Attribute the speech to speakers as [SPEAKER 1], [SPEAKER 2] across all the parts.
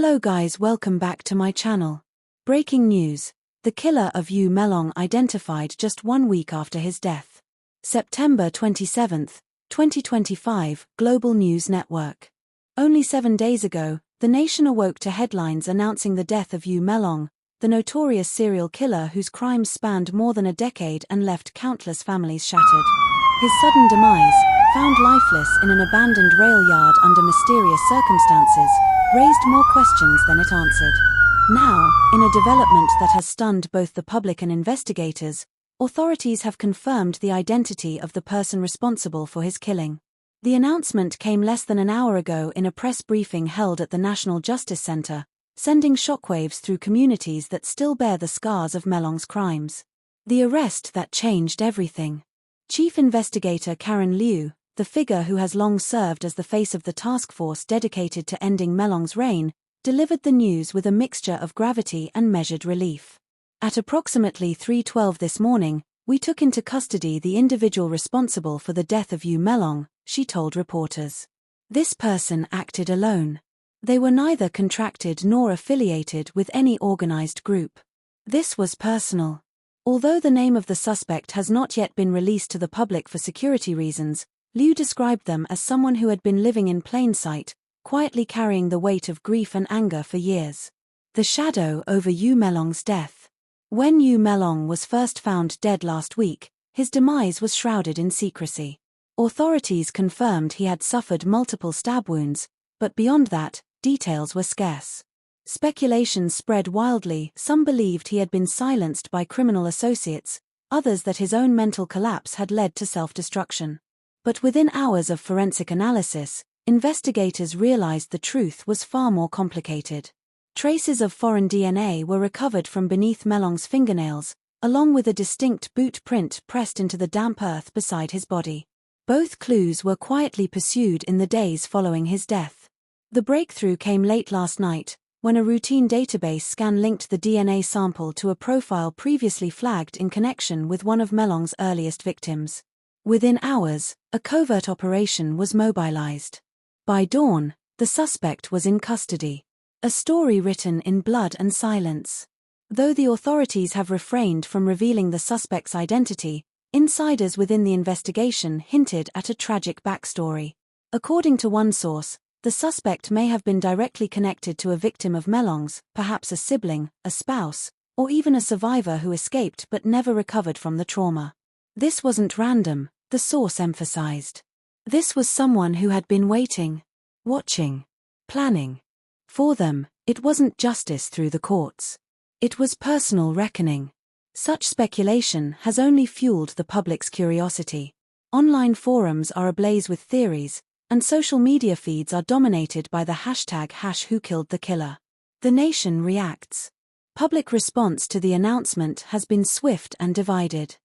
[SPEAKER 1] Hello guys, welcome back to my channel. Breaking news. The killer of Yu Melong identified just 1 week after his death. September 27, 2025, Global News Network. Only 7 days ago, the nation awoke to headlines announcing the death of Yu Melong, the notorious serial killer whose crimes spanned more than a decade and left countless families shattered. His sudden demise, found lifeless in an abandoned rail yard under mysterious circumstances, raised more questions than it answered. Now, in a development that has stunned both the public and investigators, authorities have confirmed the identity of the person responsible for his killing. The announcement came less than an hour ago in a press briefing held at the National Justice Center, sending shockwaves through communities that still bear the scars of Melong's crimes. The arrest that changed everything. Chief Investigator Karen Liu, the figure who has long served as the face of the task force dedicated to ending Melong's reign, delivered the news with a mixture of gravity and measured relief. At approximately 3:12 this morning, we took into custody the individual responsible for the death of Yu Melong, she told reporters. This person acted alone. They were neither contracted nor affiliated with any organized group. This was personal. Although the name of the suspect has not yet been released to the public for security reasons, Liu described them as someone who had been living in plain sight, quietly carrying the weight of grief and anger for years. The shadow over Yu Melong's death. When Yu Melong was first found dead last week, his demise was shrouded in secrecy. Authorities confirmed he had suffered multiple stab wounds, but beyond that, details were scarce. Speculation spread wildly. Some believed he had been silenced by criminal associates, others that his own mental collapse had led to self-destruction. But within hours of forensic analysis, investigators realized the truth was far more complicated. Traces of foreign DNA were recovered from beneath Melong's fingernails, along with a distinct boot print pressed into the damp earth beside his body. Both clues were quietly pursued in the days following his death. The breakthrough came late last night, when a routine database scan linked the DNA sample to a profile previously flagged in connection with one of Melong's earliest victims. Within hours, a covert operation was mobilized. By dawn, the suspect was in custody. A story written in blood and silence. Though the authorities have refrained from revealing the suspect's identity, insiders within the investigation hinted at a tragic backstory. According to one source, the suspect may have been directly connected to a victim of Melong's, perhaps a sibling, a spouse, or even a survivor who escaped but never recovered from the trauma. This wasn't random, the source emphasized. This was someone who had been waiting, watching, planning. For them, it wasn't justice through the courts. It was personal reckoning. Such speculation has only fueled the public's curiosity. Online forums are ablaze with theories, and social media feeds are dominated by the hashtag #WhoKilledTheKiller. The nation reacts. Public response to the announcement has been swift and divided.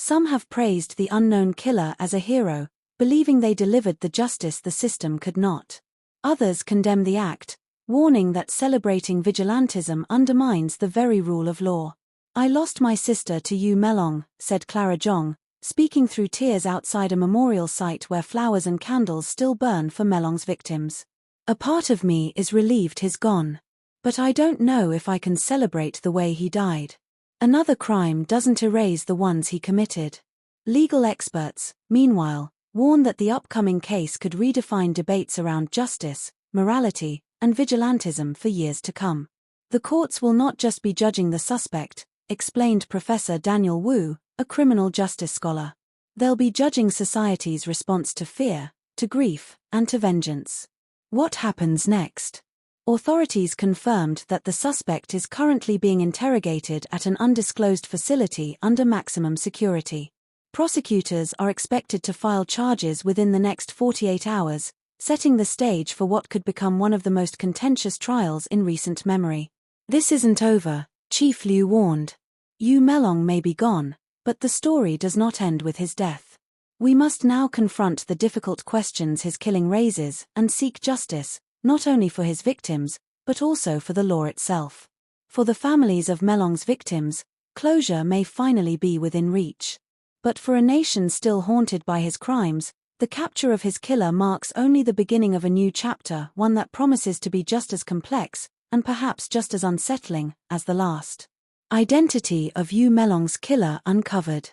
[SPEAKER 1] Some have praised the unknown killer as a hero, believing they delivered the justice the system could not. Others condemn the act, warning that celebrating vigilantism undermines the very rule of law. I lost my sister to Yu Melong, said Clara Zhong, speaking through tears outside a memorial site where flowers and candles still burn for Melong's victims. A part of me is relieved he's gone. But I don't know if I can celebrate the way he died. Another crime doesn't erase the ones he committed. Legal experts, meanwhile, warn that the upcoming case could redefine debates around justice, morality, and vigilantism for years to come. The courts will not just be judging the suspect, explained Professor Daniel Wu, a criminal justice scholar. They'll be judging society's response to fear, to grief, and to vengeance. What happens next? Authorities confirmed that the suspect is currently being interrogated at an undisclosed facility under maximum security. Prosecutors are expected to file charges within the next 48 hours, setting the stage for what could become one of the most contentious trials in recent memory. This isn't over, Chief Liu warned. Yu Melong may be gone, but the story does not end with his death. We must now confront the difficult questions his killing raises and seek justice, not only for his victims, but also for the law itself. For the families of Melong's victims, closure may finally be within reach. But for a nation still haunted by his crimes, the capture of his killer marks only the beginning of a new chapter, one that promises to be just as complex, and perhaps just as unsettling, as the last. Identity of Yu Melong's killer uncovered.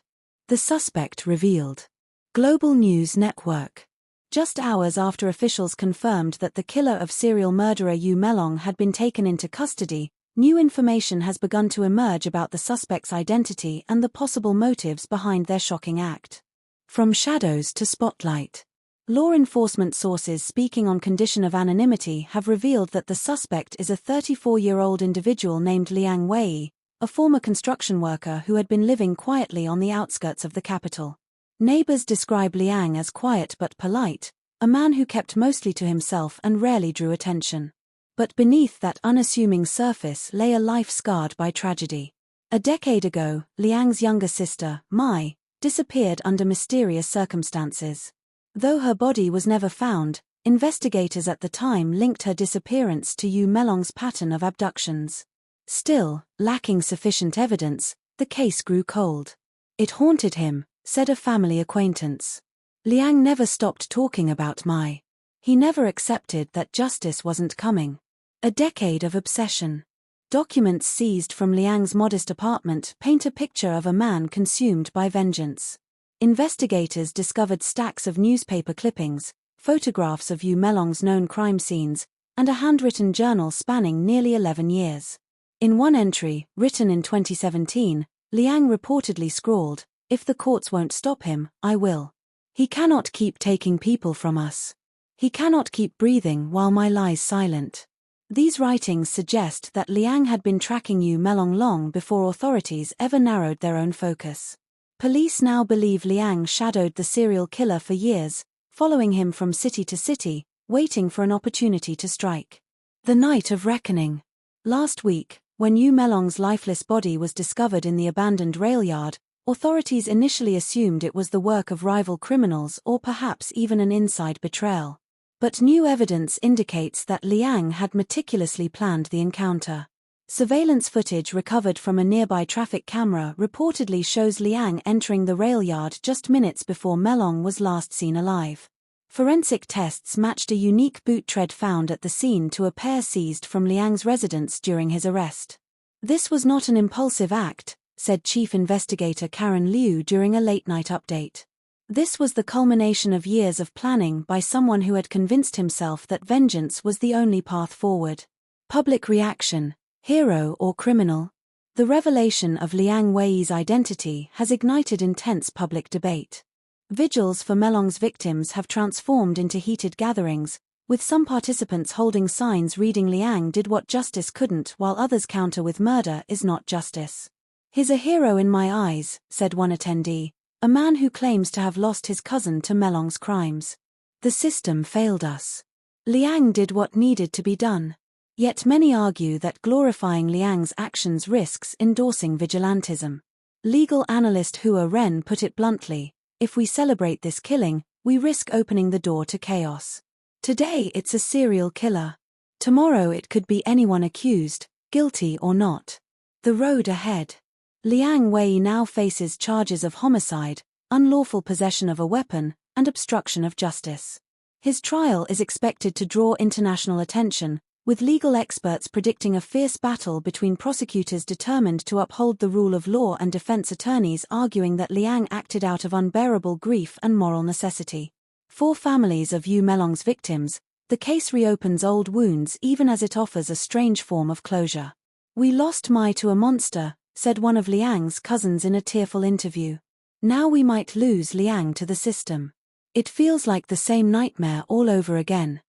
[SPEAKER 1] The suspect revealed. Global News Network. Just hours after officials confirmed that the killer of serial murderer Yu Melong had been taken into custody, new information has begun to emerge about the suspect's identity and the possible motives behind their shocking act. From shadows to spotlight. Law enforcement sources speaking on condition of anonymity have revealed that the suspect is a 34-year-old individual named Leang Weii, a former construction worker who had been living quietly on the outskirts of the capital. Neighbors describe Leang as quiet but polite, a man who kept mostly to himself and rarely drew attention. But beneath that unassuming surface lay a life scarred by tragedy. A decade ago, Liang's younger sister, Mai, disappeared under mysterious circumstances. Though her body was never found, investigators at the time linked her disappearance to Yu Melong's pattern of abductions. Still, lacking sufficient evidence, the case grew cold. It haunted him, said a family acquaintance. Liang never stopped talking about Mai. He never accepted that justice wasn't coming. A decade of obsession. Documents seized from Liang's modest apartment paint a picture of a man consumed by vengeance. Investigators discovered stacks of newspaper clippings, photographs of Yu Melong's known crime scenes, and a handwritten journal spanning nearly 11 years. In one entry, written in 2017, Liang reportedly scrawled, "If the courts won't stop him, I will. He cannot keep taking people from us. He cannot keep breathing while my lies silent." These writings suggest that Liang had been tracking Yu Melong long before authorities ever narrowed their own focus. Police now believe Liang shadowed the serial killer for years, following him from city to city, waiting for an opportunity to strike. The night of reckoning. Last week, when Yu Melong's lifeless body was discovered in the abandoned rail yard, authorities initially assumed it was the work of rival criminals or perhaps even an inside betrayal. But new evidence indicates that Liang had meticulously planned the encounter. Surveillance footage recovered from a nearby traffic camera reportedly shows Liang entering the rail yard just minutes before Melong was last seen alive. Forensic tests matched a unique boot tread found at the scene to a pair seized from Liang's residence during his arrest. "This was not an impulsive act," said Chief Investigator Karen Liu during a late-night update. "This was the culmination of years of planning by someone who had convinced himself that vengeance was the only path forward." Public reaction. Hero or criminal? The revelation of Leang Weii's identity has ignited intense public debate. Vigils for Melong's victims have transformed into heated gatherings, with some participants holding signs reading "Liang did what justice couldn't," while others counter with "Murder is not justice." "He's a hero in my eyes," said one attendee, a man who claims to have lost his cousin to Melong's crimes. "The system failed us. Liang did what needed to be done." Yet many argue that glorifying Liang's actions risks endorsing vigilantism. Legal analyst Hua Ren put it bluntly, "If we celebrate this killing, we risk opening the door to chaos. Today it's a serial killer. Tomorrow it could be anyone accused, guilty or not. The road ahead." Leang Weii now faces charges of homicide, unlawful possession of a weapon, and obstruction of justice. His trial is expected to draw international attention, with legal experts predicting a fierce battle between prosecutors determined to uphold the rule of law and defense attorneys arguing that Liang acted out of unbearable grief and moral necessity. For families of Yu Melong's victims, the case reopens old wounds even as it offers a strange form of closure. "We lost Mai to a monster," said one of Liang's cousins in a tearful interview. "Now we might lose Liang to the system. It feels like the same nightmare all over again."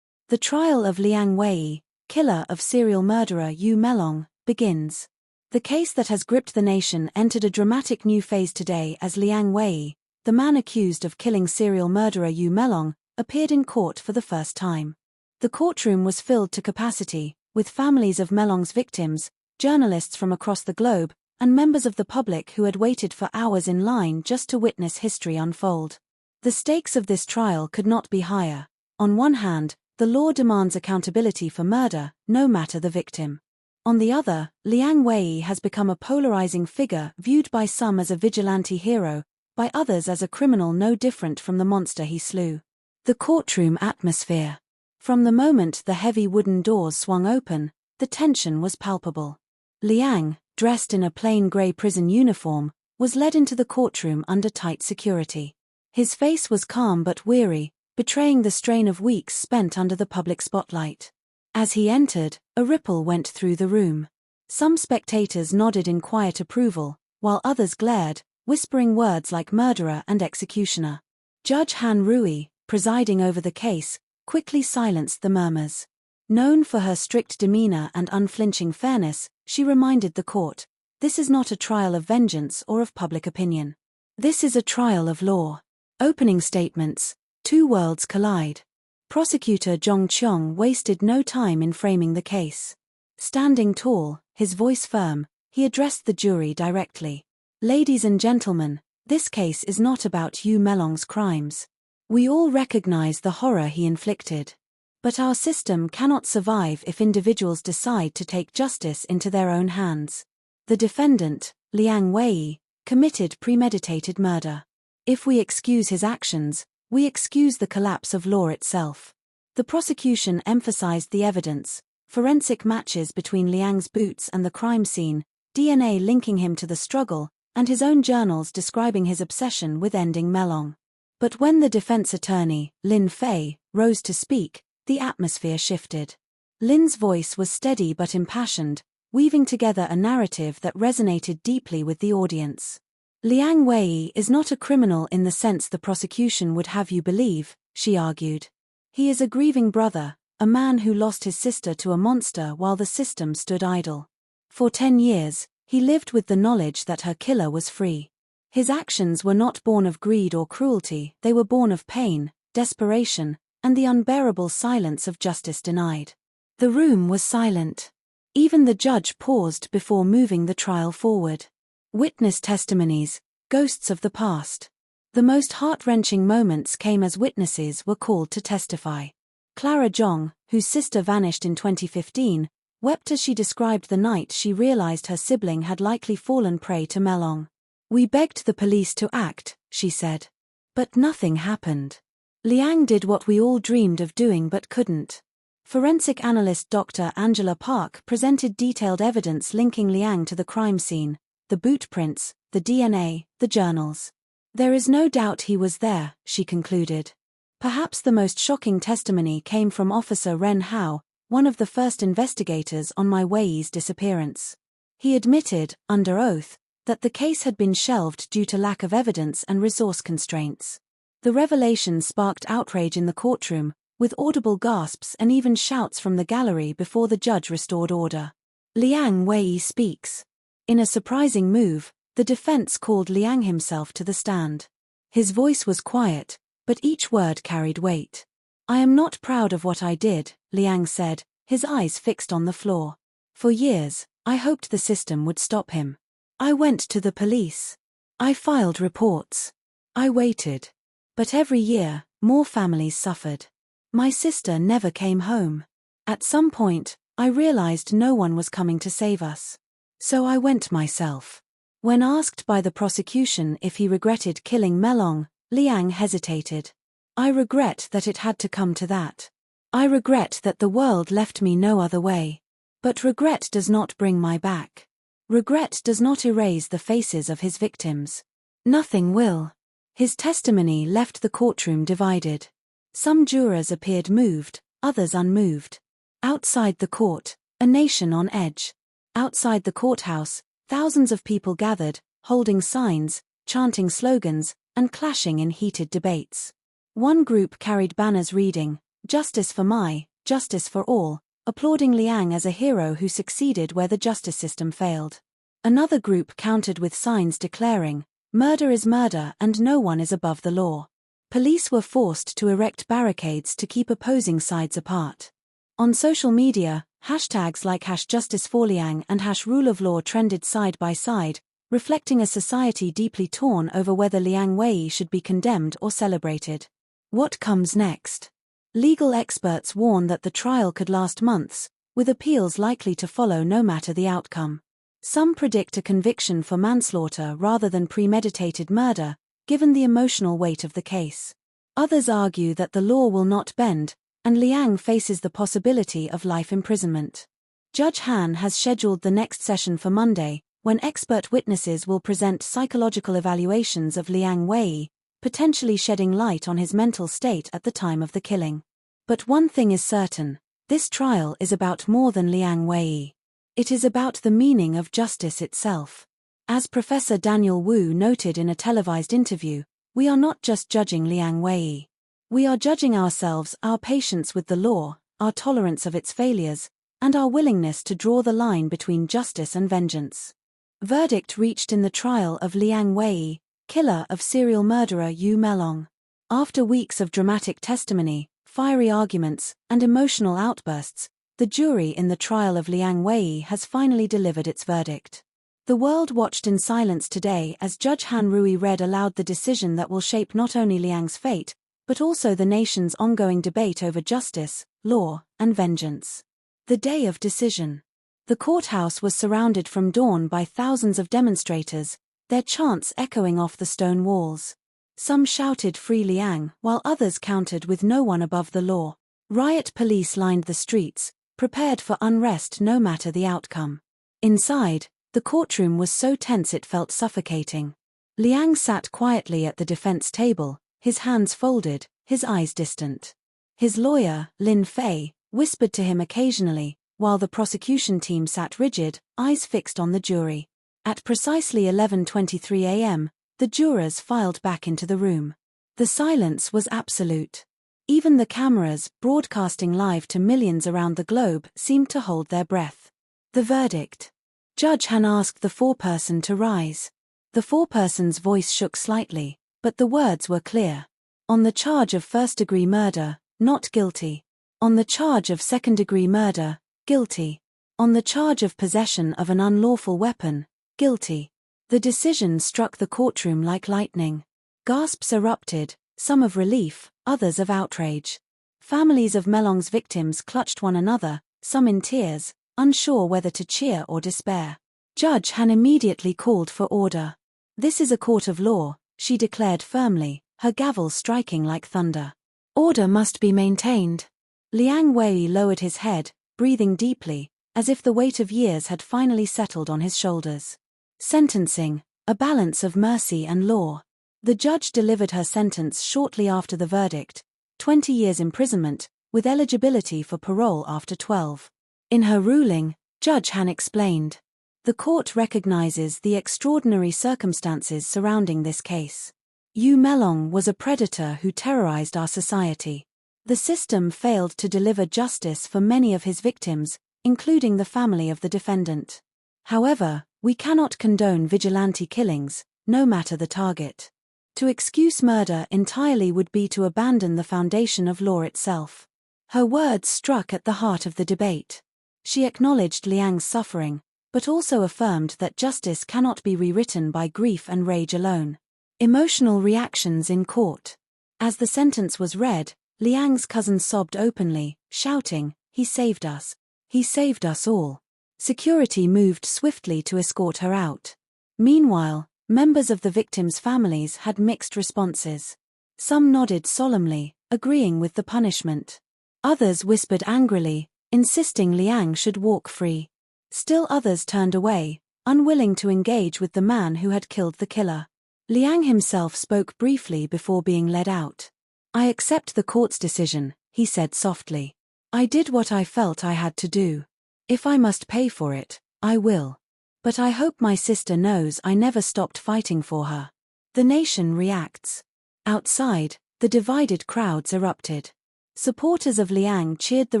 [SPEAKER 1] The trial of Leang Weii, killer of serial murderer Yu Melong, begins. The case that has gripped the nation entered a dramatic new phase today as Leang Weii, the man accused of killing serial murderer Yu Melong, appeared in court for the first time. The courtroom was filled to capacity, with families of Melong's victims, journalists from across the globe, and members of the public who had waited for hours in line just to witness history unfold. The stakes of this trial could not be higher. On one hand, the law demands accountability for murder, no matter the victim. On the other, Leang Weii has become a polarizing figure viewed by some as a vigilante hero, by others as a criminal no different from the monster he slew. The courtroom atmosphere. From the moment the heavy wooden doors swung open, the tension was palpable. Leang, dressed in a plain grey prison uniform, was led into the courtroom under tight security. His face was calm but weary, betraying the strain of weeks spent under the public spotlight. As he entered, a ripple went through the room. Some spectators nodded in quiet approval, while others glared, whispering words like murderer and executioner. Judge Han Rui, presiding over the case, quickly silenced the murmurs. Known for her strict demeanor and unflinching fairness, she reminded the court, "This is not a trial of vengeance or of public opinion. This is a trial of law." Opening statements. Two worlds collide. Prosecutor Zhong Qiong wasted no time in framing the case. Standing tall, his voice firm, he addressed the jury directly. "Ladies and gentlemen, this case is not about Yu Melong's crimes. We all recognize the horror he inflicted. But our system cannot survive if individuals decide to take justice into their own hands. The defendant, Leang Weii, committed premeditated murder. If we excuse his actions, we excuse the collapse of law itself." The prosecution emphasized the evidence: forensic matches between Liang's boots and the crime scene, DNA linking him to the struggle, and his own journals describing his obsession with ending Melong. But when the defense attorney, Lin Fei, rose to speak, the atmosphere shifted. Lin's voice was steady but impassioned, weaving together a narrative that resonated deeply with the audience. "Leang Weii is not a criminal in the sense the prosecution would have you believe," she argued. "He is a grieving brother, a man who lost his sister to a monster while the system stood idle. For 10 years, he lived with the knowledge that her killer was free. His actions were not born of greed or cruelty, they were born of pain, desperation, and the unbearable silence of justice denied." The room was silent. Even the judge paused before moving the trial forward. Witness testimonies, ghosts of the past. The most heart-wrenching moments came as witnesses were called to testify. Clara Zhong, whose sister vanished in 2015, wept as she described the night she realized her sibling had likely fallen prey to Melong. "We begged the police to act," she said. "But nothing happened. Liang did what we all dreamed of doing but couldn't." Forensic analyst Dr. Angela Park presented detailed evidence linking Liang to the crime scene: the boot prints, the DNA, the journals. "There is no doubt he was there," she concluded. Perhaps the most shocking testimony came from Officer Ren Hao, one of the first investigators on my Wei's disappearance. He admitted, under oath, that the case had been shelved due to lack of evidence and resource constraints. The revelation sparked outrage in the courtroom, with audible gasps and even shouts from the gallery before the judge restored order. Leang Weii speaks. In a surprising move, the defense called Liang himself to the stand. His voice was quiet, but each word carried weight. "I am not proud of what I did," Liang said, his eyes fixed on the floor. "For years, I hoped the system would stop him. I went to the police. I filed reports. I waited. But every year, more families suffered. My sister never came home. At some point, I realized no one was coming to save us. So I went myself." When asked by the prosecution if he regretted killing Melong, Liang hesitated. "I regret that it had to come to that. I regret that the world left me no other way. But regret does not bring my back. Regret does not erase the faces of his victims. Nothing will." His testimony left the courtroom divided. Some jurors appeared moved, others unmoved. Outside the court, a nation on edge. Outside the courthouse, thousands of people gathered, holding signs, chanting slogans, and clashing in heated debates. One group carried banners reading, "Justice for Mai, justice for all," applauding Liang as a hero who succeeded where the justice system failed. Another group countered with signs declaring, "Murder is murder and no one is above the law." Police were forced to erect barricades to keep opposing sides apart. On social media, hashtags like #JusticeForLiang and #RuleOfLaw trended side by side, reflecting a society deeply torn over whether Leang Weii should be condemned or celebrated. What comes next? Legal experts warn that the trial could last months, with appeals likely to follow no matter the outcome. Some predict a conviction for manslaughter rather than premeditated murder, given the emotional weight of the case. Others argue that the law will not bend, and Liang faces the possibility of life imprisonment. Judge Han has scheduled the next session for Monday, when expert witnesses will present psychological evaluations of Leang Weii, potentially shedding light on his mental state at the time of the killing. But one thing is certain: this trial is about more than Leang Weii. It is about the meaning of justice itself. As Professor Daniel Wu noted in a televised interview, we are not just judging Leang Weii. We are judging ourselves, our patience with the law, our tolerance of its failures, and our willingness to draw the line between justice and vengeance. Verdict reached in the trial of Leang Weii, killer of serial murderer Yu Melong. After weeks of dramatic testimony, fiery arguments, and emotional outbursts, the jury in the trial of Leang Weii has finally delivered its verdict. The world watched in silence today as Judge Han Rui read aloud the decision that will shape not only Liang's fate, but also the nation's ongoing debate over justice, law, and vengeance. The day of decision. The courthouse was surrounded from dawn by thousands of demonstrators, their chants echoing off the stone walls. Some shouted "Free Liang," while others countered "With no one above the law." Riot police lined the streets, prepared for unrest no matter the outcome. Inside, the courtroom was so tense it felt suffocating. Liang sat quietly at the defense table, his hands folded, his eyes distant. His lawyer, Lin Fei, whispered to him occasionally, while the prosecution team sat rigid, eyes fixed on the jury. At precisely 11:23 a.m., the jurors filed back into the room. The silence was absolute. Even the cameras, broadcasting live to millions around the globe, seemed to hold their breath. The verdict. Judge Han asked the foreperson to rise. The foreperson's voice shook slightly, but the words were clear. On the charge of first-degree murder, not guilty. On the charge of second-degree murder, guilty. On the charge of possession of an unlawful weapon, guilty. The decision struck the courtroom like lightning. Gasps erupted, some of relief, others of outrage. Families of Melong's victims clutched one another, some in tears, unsure whether to cheer or despair. Judge Han immediately called for order. "This is a court of law," she declared firmly, her gavel striking like thunder. "Order must be maintained." Leang Weii lowered his head, breathing deeply, as if the weight of years had finally settled on his shoulders. Sentencing, a balance of mercy and law. The judge delivered her sentence shortly after the verdict, 20 years imprisonment, with eligibility for parole after 12. In her ruling, Judge Han explained, "The court recognizes the extraordinary circumstances surrounding this case. Yu Melong was a predator who terrorized our society. The system failed to deliver justice for many of his victims, including the family of the defendant. However, we cannot condone vigilante killings, no matter the target. To excuse murder entirely would be to abandon the foundation of law itself." Her words struck at the heart of the debate. She acknowledged Liang's suffering, but also affirmed that justice cannot be rewritten by grief and rage alone. Emotional reactions in court. As the sentence was read, Liang's cousin sobbed openly, shouting, "He saved us. He saved us all." Security moved swiftly to escort her out. Meanwhile, members of the victims' families had mixed responses. Some nodded solemnly, agreeing with the punishment. Others whispered angrily, insisting Liang should walk free. Still others turned away, unwilling to engage with the man who had killed the killer. Liang himself spoke briefly before being led out. "I accept the court's decision," he said softly. "I did what I felt I had to do. If I must pay for it, I will. But I hope my sister knows I never stopped fighting for her." The nation reacts. Outside, the divided crowds erupted. Supporters of Liang cheered the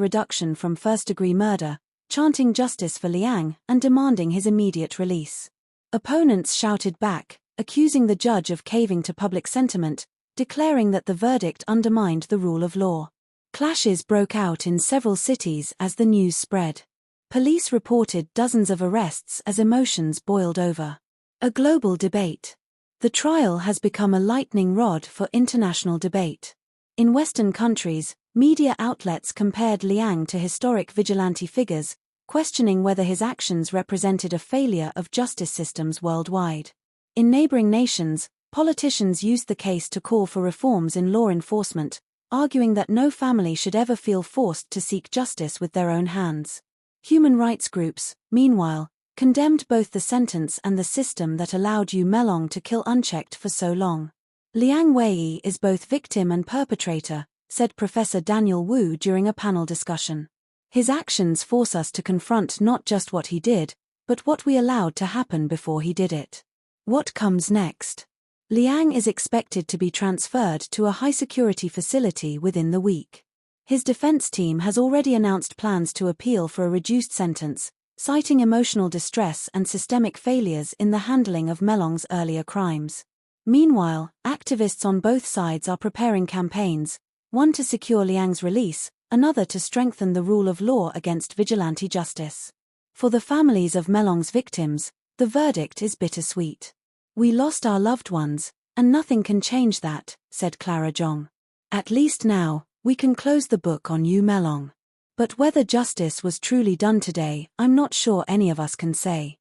[SPEAKER 1] reduction from first-degree murder, chanting justice for Liang and demanding his immediate release. Opponents shouted back, accusing the judge of caving to public sentiment, declaring that the verdict undermined the rule of law. Clashes broke out in several cities as the news spread. Police reported dozens of arrests as emotions boiled over. A global debate. The trial has become a lightning rod for international debate. In Western countries, media outlets compared Liang to historic vigilante figures, questioning whether his actions represented a failure of justice systems worldwide. In neighboring nations, politicians used the case to call for reforms in law enforcement, arguing that no family should ever feel forced to seek justice with their own hands. Human rights groups, meanwhile, condemned both the sentence and the system that allowed Yu Melong to kill unchecked for so long. Leang Weii is both victim and perpetrator, said Professor Daniel Wu during a panel discussion. His actions force us to confront not just what he did, but what we allowed to happen before he did it. What comes next? Liang is expected to be transferred to a high-security facility within the week. His defense team has already announced plans to appeal for a reduced sentence, citing emotional distress and systemic failures in the handling of Melong's earlier crimes. Meanwhile, activists on both sides are preparing campaigns, one to secure Liang's release, another to strengthen the rule of law against vigilante justice. For the families of Melong's victims, the verdict is bittersweet. "We lost our loved ones, and nothing can change that," said Clara Zhong. "At least now, we can close the book on Yu Melong. But whether justice was truly done today, I'm not sure any of us can say."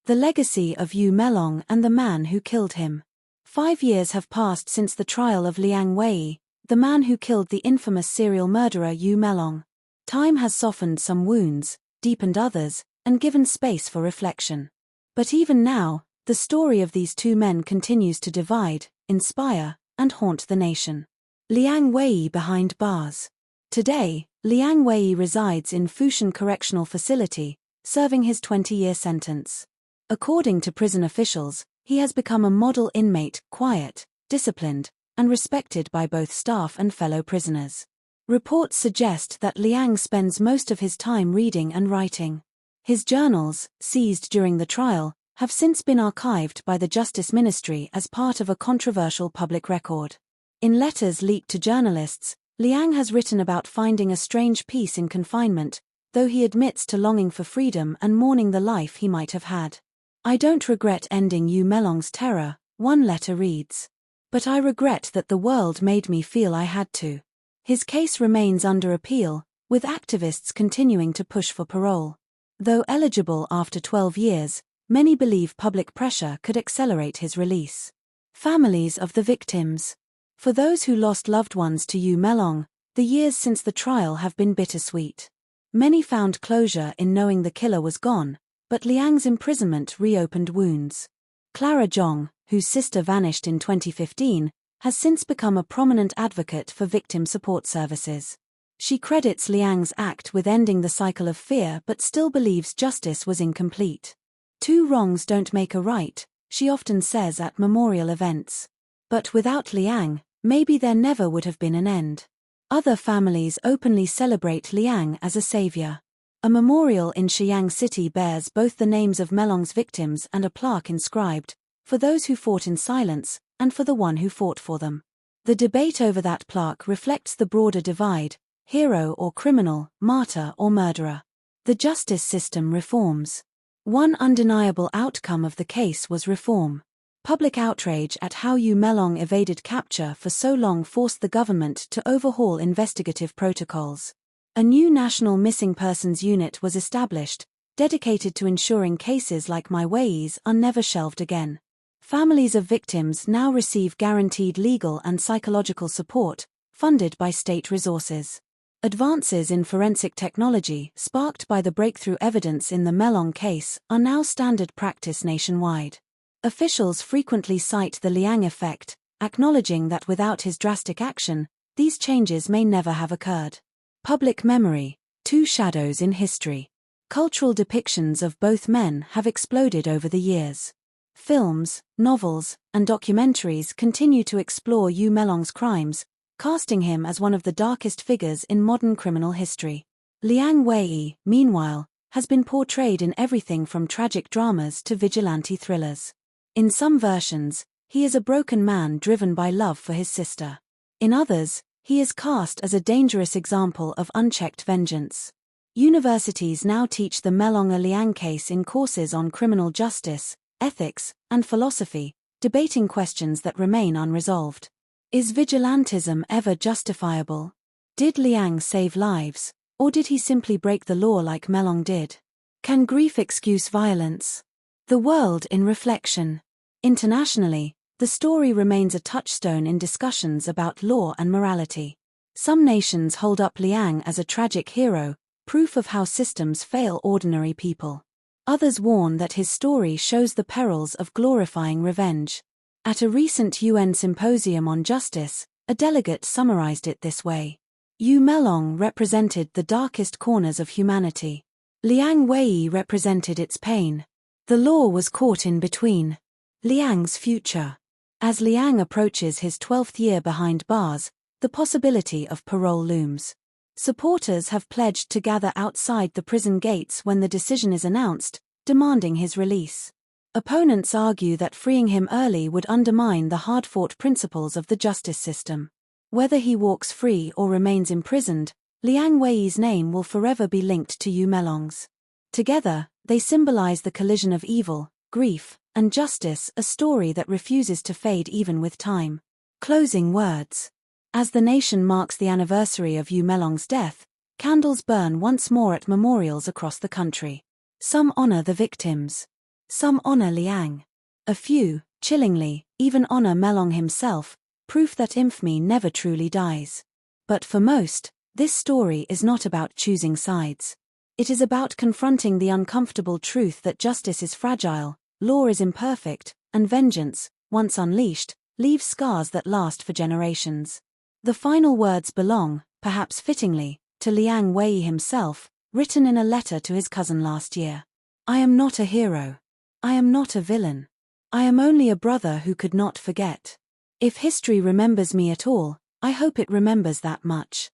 [SPEAKER 1] The legacy of Yu Melong and the man who killed him. 5 years have passed since the trial of Leang Weii, the man who killed the infamous serial murderer Yu Melong. Time has softened some wounds, deepened others, and given space for reflection. But even now, the story of these two men continues to divide, inspire, and haunt the nation. Leang Weii behind bars. Today, Leang Weii resides in Fushan Correctional Facility, serving his 20-year sentence. According to prison officials, he has become a model inmate, quiet, disciplined, and respected by both staff and fellow prisoners. Reports suggest that Liang spends most of his time reading and writing. His journals, seized during the trial, have since been archived by the Justice Ministry as part of a controversial public record. In letters leaked to journalists, Liang has written about finding a strange peace in confinement, though he admits to longing for freedom and mourning the life he might have had. "I don't regret ending Yu Melong's terror," one letter reads. "But I regret that the world made me feel I had to." His case remains under appeal, with activists continuing to push for parole. Though eligible after 12 years, many believe public pressure could accelerate his release. Families of the victims. For those who lost loved ones to Yu Melong, the years since the trial have been bittersweet. Many found closure in knowing the killer was gone, but Liang's imprisonment reopened wounds. Clara Zhong, whose sister vanished in 2015, has since become a prominent advocate for victim support services. She credits Liang's act with ending the cycle of fear but still believes justice was incomplete. "Two wrongs don't make a right," she often says at memorial events. But without Liang, maybe there never would have been an end. Other families openly celebrate Liang as a savior. A memorial in Shiyang City bears both the names of Melong's victims and a plaque inscribed, "For those who fought in silence, and for the one who fought for them." The debate over that plaque reflects the broader divide: hero or criminal, martyr or murderer. The justice system reforms. One undeniable outcome of the case was reform. Public outrage at how Yu Melong evaded capture for so long forced the government to overhaul investigative protocols. A new National Missing Persons Unit was established, dedicated to ensuring cases like My Wei's are never shelved again. Families of victims now receive guaranteed legal and psychological support, funded by state resources. Advances in forensic technology, sparked by the breakthrough evidence in the Melong case, are now standard practice nationwide. Officials frequently cite the Liang effect, acknowledging that without his drastic action, these changes may never have occurred. Public memory, two shadows in history. Cultural depictions of both men have exploded over the years. Films, novels, and documentaries continue to explore Yu Melong's crimes, casting him as one of the darkest figures in modern criminal history. Leang Weii, meanwhile, has been portrayed in everything from tragic dramas to vigilante thrillers. In some versions, he is a broken man driven by love for his sister. In others, he is cast as a dangerous example of unchecked vengeance. Universities now teach the Melong Liang case in courses on criminal justice, ethics, and philosophy, debating questions that remain unresolved. Is vigilantism ever justifiable? Did Liang save lives, or did he simply break the law like Melong did? Can grief excuse violence? The world in reflection. Internationally, the story remains a touchstone in discussions about law and morality. Some nations hold up Liang as a tragic hero, proof of how systems fail ordinary people. Others warn that his story shows the perils of glorifying revenge. At a recent UN symposium on justice, a delegate summarized it this way. Yu Melong represented the darkest corners of humanity. Leang Weii represented its pain. The law was caught in between. Liang's future. As Liang approaches his 12th year behind bars, the possibility of parole looms. Supporters have pledged to gather outside the prison gates when the decision is announced, demanding his release. Opponents argue that freeing him early would undermine the hard-fought principles of the justice system. Whether he walks free or remains imprisoned, Leang Wei's name will forever be linked to Yu Melong's. Together, they symbolize the collision of evil, grief, and justice, a story that refuses to fade even with time. Closing words. As the nation marks the anniversary of Yu Melong's death, candles burn once more at memorials across the country. Some honor the victims. Some honor Liang. A few, chillingly, even honor Melong himself, proof that infamy never truly dies. But for most, this story is not about choosing sides. It is about confronting the uncomfortable truth that justice is fragile, law is imperfect, and vengeance, once unleashed, leaves scars that last for generations. The final words belong, perhaps fittingly, to Leang Weii himself, written in a letter to his cousin last year. I am not a hero. I am not a villain. I am only a brother who could not forget. If history remembers me at all, I hope it remembers that much.